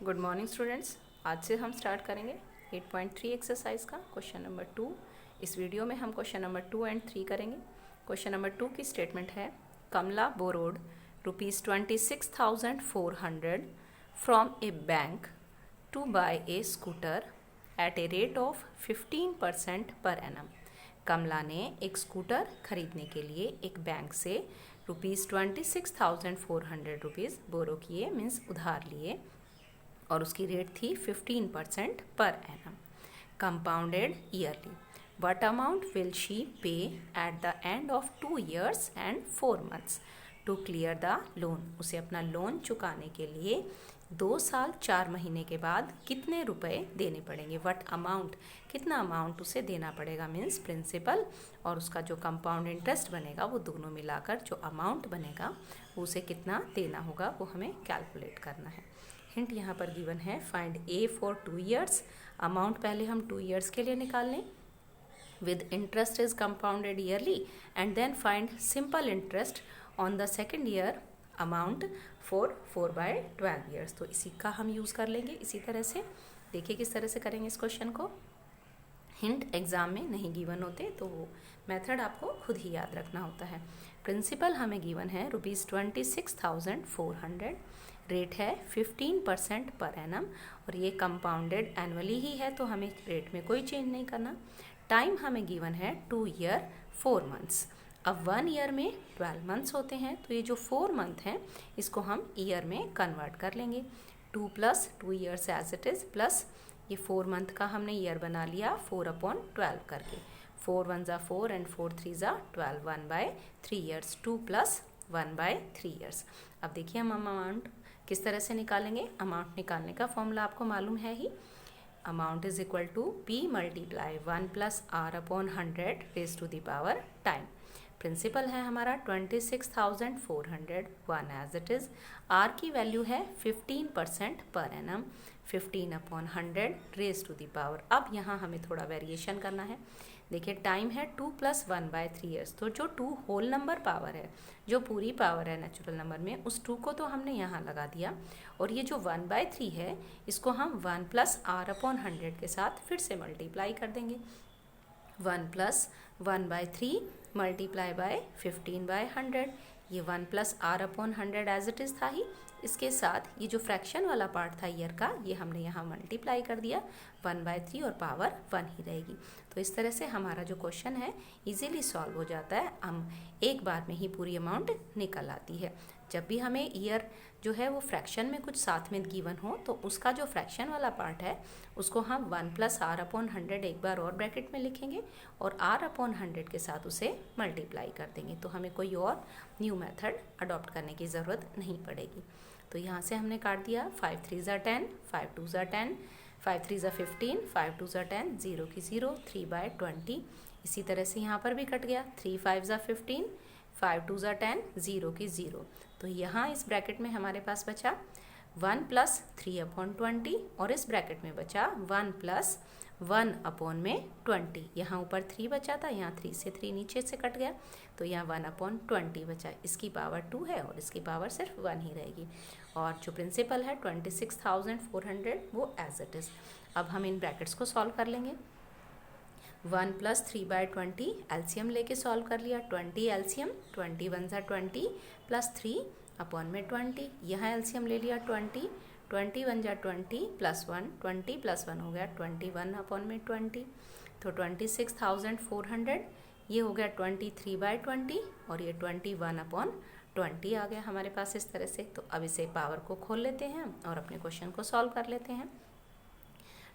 Good morning students. आज से हम स्टार्ट करेंगे 8.3 एक्सरसाइज का क्वेश्चन नंबर 2। इस वीडियो में हम क्वेश्चन नंबर 2 एंड 3 करेंगे। क्वेश्चन नंबर 2 की स्टेटमेंट है, Kamla borrowed ₹26,400 from a bank to buy a scooter at a rate of 15% per annum. कमला ने एक स्कूटर खरीदने के लिए एक बैंक से ₹26,400 बोरो किए, मीन्स उधार लिए, और उसकी रेट थी 15% per annum, compounded yearly. What amount will she pay at the end of 2 years and 4 months to clear the loan. उसे अपना लोन चुकाने के लिए 2 साल 4 महीने के बाद कितने रुपए देने पड़ेंगे। वट अमाउंट, कितना अमाउंट उसे देना पड़ेगा, मीन्स प्रिंसिपल और उसका जो कंपाउंड इंटरेस्ट बनेगा वो दोनों मिलाकर जो अमाउंट बनेगा उसे कितना देना होगा वो हमें कैलकुलेट करना है। हिंट यहाँ पर गिवन है, find A for 2 years। Amount पहले हम 2 years के लिए निकाल लें, with interest is compounded yearly, and then find simple interest on the second year amount for 4/12 years। तो इसी का हम यूज़ कर लेंगे। इसी तरह से देखिए किस तरह से करेंगे इस क्वेश्चन को। हिंट एग्ज़ाम में नहीं गिवन होते तो वो मेथड आपको खुद ही याद रखना होता है। प्रिंसिपल हमें गिवन है ₹26,400, रेट है 15% पर एनम, और ये कंपाउंडेड एनुअली ही है तो हमें रेट में कोई चेंज नहीं करना। टाइम हमें गिवन है 2 year 4 months। अब 1 year में 12 months होते हैं, तो ये जो 4 month हैं इसको हम ईयर में कन्वर्ट कर लेंगे। 2 + 2 years as it is, plus ये 4 month का हमने ईयर बना लिया 4/12 करके। 4 1 ज़ा 4 एंड 4 3 ज़ा 12, 1/3 years, 2 + 1/3 years। अब देखिए हम अमाउंट किस तरह से निकालेंगे। अमाउंट निकालने का फॉर्मूला आपको मालूम है ही, amount is equal to P × 1 + R/100 raise to the power time. Principal है हमारा 26,400, 1 एज इट इज़। R की वैल्यू है 15% per annum, 15/100 raise to the power. अब यहाँ हमें थोड़ा वेरिएशन करना है। देखिए टाइम है 2 + 1/3 years, तो जो 2 होल नंबर पावर है, जो पूरी पावर है नेचुरल नंबर में, उस 2 को तो हमने यहाँ लगा दिया, और ये जो 1/3 है इसको हम 1 + R/100 के साथ फिर से मल्टीप्लाई कर देंगे। 1 + 1/3 मल्टीप्लाई बाय 15/100, ये 1 + R/100 एज इट इज़ था ही। इसके साथ ये जो फ्रैक्शन वाला पार्ट था ईयर का, ये हमने यहाँ मल्टीप्लाई कर दिया 1/3, और पावर 1 ही रहेगी। तो इस तरह से हमारा जो क्वेश्चन है इजीली सॉल्व हो जाता है, हम एक बार में ही पूरी अमाउंट निकल आती है। जब भी हमें ईयर जो है वो फ्रैक्शन में कुछ साथ में गिवन हो, तो उसका जो फ्रैक्शन वाला पार्ट है उसको हम 1 + R/100 एक बार और ब्रैकेट में लिखेंगे, और R/100 के साथ उसे मल्टीप्लाई कर देंगे, तो हमें कोई और न्यू मेथड अडॉप्ट करने की ज़रूरत नहीं पड़ेगी। तो यहाँ से हमने काट दिया 5 3 ज़ा 10, 5 2 ज़ा 10, 5 3 ज़ा 15, 5 2 ज़ा 10, 0 की 0, 3/20। इसी तरह से यहाँ पर भी कट गया 3 5 ज़ा 15, 5 2 ज़ा 10, 0 की 0। तो यहाँ इस ब्रैकेट में हमारे पास बचा 1 + 3/20, और इस ब्रैकेट में बचा 1 + 1/20। यहाँ ऊपर 3 बचा था, यहाँ 3 से 3 नीचे से कट गया, तो यहाँ 1/20 बचा। इसकी पावर 2 है और इसकी पावर सिर्फ 1 ही रहेगी, और जो प्रिंसिपल है 26,400 वो एज इट इज़। अब हम इन ब्रैकेट्स को सॉल्व कर लेंगे। 1 + 3/20 एलसीएम लेके सॉल्व कर लिया, 20 एलसीएम, 20 1 ज़ा 20 + 3/20। यहाँ एलसीएम ले लिया 20, 20 1 ज़ा 20 + 1, 20 + 1 हो गया 21/20। तो 26,400 ये हो गया 23/20, और ये 21/20 आ गया हमारे पास इस तरह से। तो अब इसे पावर को खोल लेते हैं और अपने क्वेश्चन को सॉल्व कर लेते हैं।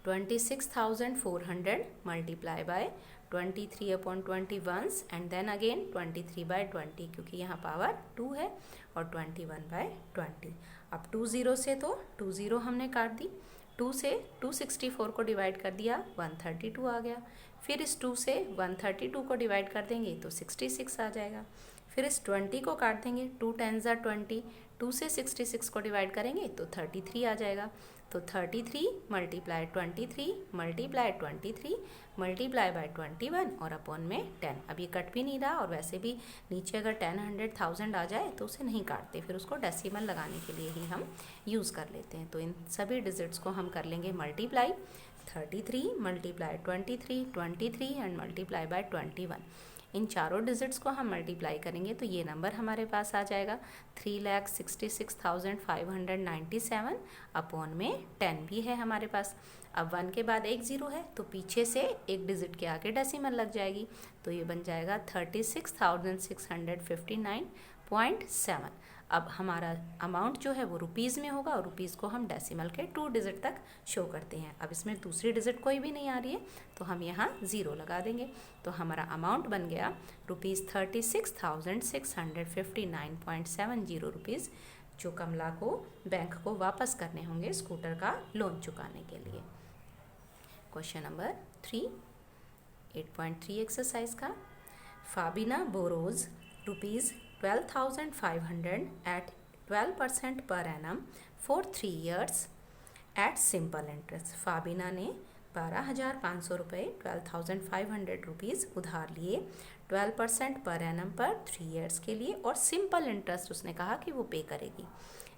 26,400 multiply by 23/21 and then again 23/20, क्योंकि यहाँ पावर 2 है, और 21/20। अब 2 0 से तो 2 0 हमने काट दी, 2 से 264 को डिवाइड कर दिया 132 आ गया। फिर इस 2 से 132 को डिवाइड कर देंगे तो 66 आ जाएगा। फिर इस 20 को काट देंगे, 2 10 ज़ा 20, 2 से 66 को डिवाइड करेंगे तो 33 आ जाएगा। तो 33 मल्टीप्लाई 23 मल्टीप्लाई 23 मल्टीप्लाई बाय 21 और अपॉन में 10। अब ये कट भी नहीं रहा, और वैसे भी नीचे अगर 10 100 1000 आ जाए तो उसे नहीं काटते, फिर उसको डेसिमल लगाने के लिए ही हम यूज़ कर लेते हैं। तो इन सभी डिजिट्स को हम कर लेंगे multiply, 33 multiply 23 and multiply by 21। इन चारों डिजिट्स को हम मल्टीप्लाई करेंगे तो ये नंबर हमारे पास आ जाएगा 3,66,597 अपॉन में 10 भी है हमारे पास। अब 1 के बाद एक ज़ीरो है तो पीछे से एक डिजिट के आगे डेसिमल लग जाएगी, तो ये बन जाएगा 36,659.7। अब हमारा अमाउंट जो है वो रुपीज़ में होगा, और रुपीज़ को हम डेसिमल के 2 डिजिट तक शो करते हैं। अब इसमें दूसरी डिजिट कोई भी नहीं आ रही है तो हम यहाँ ज़ीरो लगा देंगे, तो हमारा अमाउंट बन गया ₹36,659.70 रुपीज़, जो कमला को बैंक को वापस करने होंगे स्कूटर का लोन चुकाने के लिए। क्वेश्चन नंबर 3, 8.3 एक्सरसाइज का। फाबिना borrows ₹12,500 at 12% per annum for 3 years at simple interest। फाबिना ने 12,500 रुपये 12,500 रुपीज़ उधार लिए 12% पर एनम पर 3 years के लिए, और सिंपल इंटरेस्ट उसने कहा कि वो पे करेगी।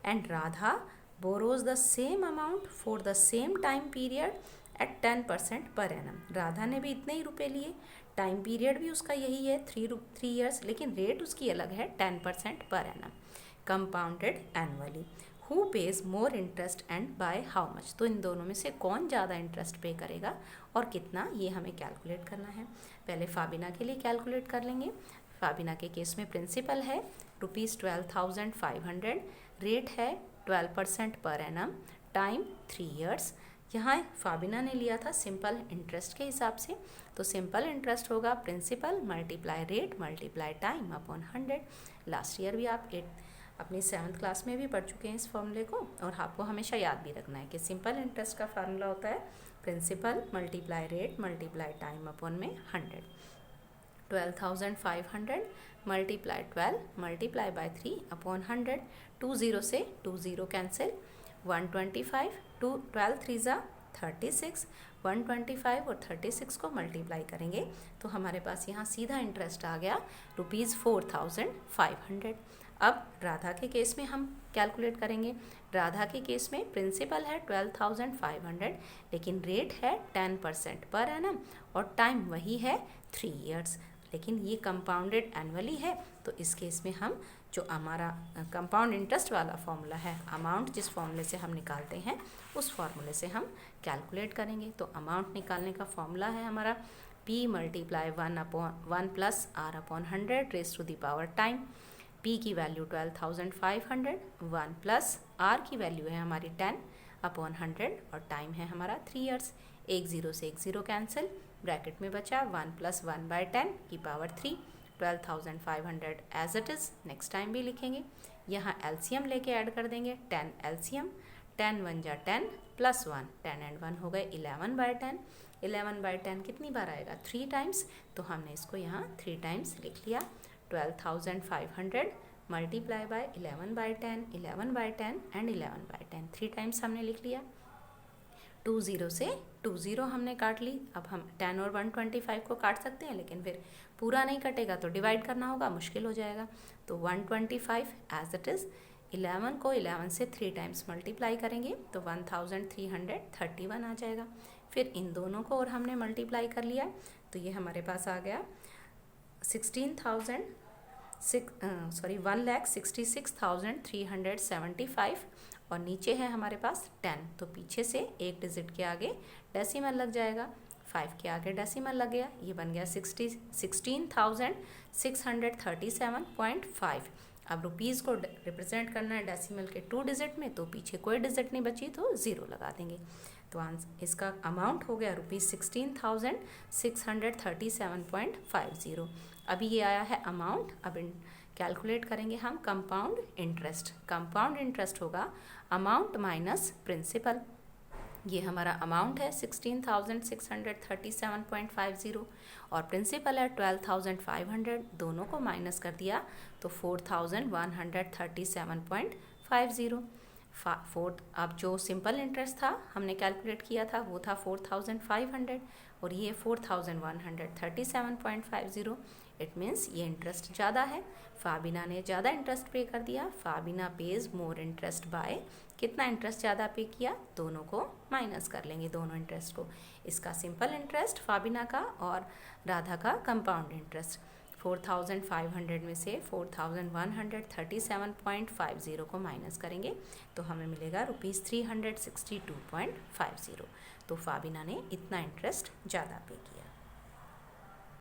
And Radha borrows the same amount for the same time period at 10% per annum. Radha ने भी इतने ही रुपए लिए, टाइम पीरियड भी उसका यही है 3 years, लेकिन रेट उसकी अलग है 10% per annum, compounded annually. Who page more interest and by how much. तो इन दोनों में से कौन ज़्यादा इंटरेस्ट पे करेगा और कितना, ये हमें कैलकुलेट करना है। पहले फाबिना के लिए कैलकुलेट कर लेंगे। फाबिना के केस में प्रिंसिपल है ₹12,500, रेट है 12% पर एनम, टाइम 3 years। यहाँ फाबिना ने लिया था सिंपल इंटरेस्ट के हिसाब से, तो सिंपल इंटरेस्ट होगा principal multiply rate multiply time upon 100। Last year भी आप अपनी 7th क्लास में भी पढ़ चुके हैं इस फॉर्मूले को, और आपको हमेशा याद भी रखना है कि सिंपल इंटरेस्ट का फार्मूला होता है principal multiply rate multiply time upon में 100। 12,500 मल्टीप्लाई 12 मल्टीप्लाई बाय 3 अपॉन 100। 2 0 से 2 0 कैंसिल, 125, 12 3 ज़ा 36, 125 और 36 को मल्टीप्लाई करेंगे तो हमारे पास यहाँ सीधा इंटरेस्ट आ गया ₹4,500। अब राधा के केस में हम कैलकुलेट करेंगे। राधा के केस में प्रिंसिपल है 12,500, लेकिन रेट है 10% पर एनम, और टाइम वही है 3 years, लेकिन ये कंपाउंडेड एनुअली है। तो इस केस में हम जो हमारा कंपाउंड इंटरेस्ट वाला फॉर्मूला है, अमाउंट जिस फॉर्मूले से हम निकालते हैं उस फॉर्मूले से हम कैलकुलेट करेंगे। तो अमाउंट निकालने का फॉर्मूला है हमारा P multiply 1 plus R upon 100 raise to the power time. P की वैल्यू 12,500, 1 प्लस R की वैल्यू है हमारी 10 अपॉन 100, और टाइम है हमारा 3 years। 1 0 से 1 0 कैंसिल, ब्रैकेट में बचा 1 प्लस 1 बाय 10 की power 3, 12,500 as it is. Next time भी लिखेंगे, यहाँ एलसीएम लेके ऐड कर देंगे, 10 एलसीएम, 10 1 जा 10 प्लस 1, 10 एंड 1 हो गए 11 बाय 10। 11 बाय 10 कितनी बार आएगा? 3 टाइम्स, तो हमने इसको यहाँ 3 टाइम्स लिख लिया। 12,500 multiply by 11 by 10, 11 by 10 and 11 by 10, 3 times हमने लिख लिया। 2 0 से 2 0 हमने काट ली। अब हम 10 और 125 को काट सकते हैं, लेकिन फिर पूरा नहीं कटेगा तो डिवाइड करना होगा, मुश्किल हो जाएगा। तो 125 एज इट इज़। 11 को 11 से 3 टाइम्स मल्टीप्लाई करेंगे तो 1331 आ जाएगा। फिर इन दोनों को और हमने मल्टीप्लाई कर लिया तो ये हमारे पास आ गया 1,66,375, और नीचे है हमारे पास 10, तो पीछे से एक डिजिट के आगे डेसिमल लग जाएगा, 5 के आगे डेसिमल लग गया, ये बन गया 16,637.5। अब रुपीज़ को रिप्रेजेंट करना है डेसिमल के 2 डिजिट में, तो पीछे कोई डिजिट नहीं बची तो 0 लगा देंगे। तो इसका अमाउंट हो गया ₹16,637.50। अभी ये आया है अमाउंट। अब कैलकुलेट करेंगे हम कंपाउंड इंटरेस्ट। कंपाउंड इंटरेस्ट होगा अमाउंट माइनस प्रिंसिपल। ये हमारा अमाउंट है 16,637.50 और प्रिंसिपल है 12,500, दोनों को माइनस कर दिया तो 4,137.50। अब जो सिंपल इंटरेस्ट था हमने कैलकुलेट किया था वो था 4,500 और ये 4,137.50। इट मीन्स ये इंटरेस्ट ज़्यादा है, फाबिना ने ज़्यादा इंटरेस्ट पे कर दिया। फाबिना पेज मोर इंटरेस्ट बाय, कितना इंटरेस्ट ज़्यादा पे किया, दोनों को माइनस कर लेंगे, दोनों इंटरेस्ट को। इसका सिंपल इंटरेस्ट फाबिना का और राधा का कंपाउंड इंटरेस्ट। 4,500 में से 4,137.50 को माइनस करेंगे तो हमें मिलेगा ₹362.50। तो फाबिना ने इतना इंटरेस्ट ज़्यादा पे किया।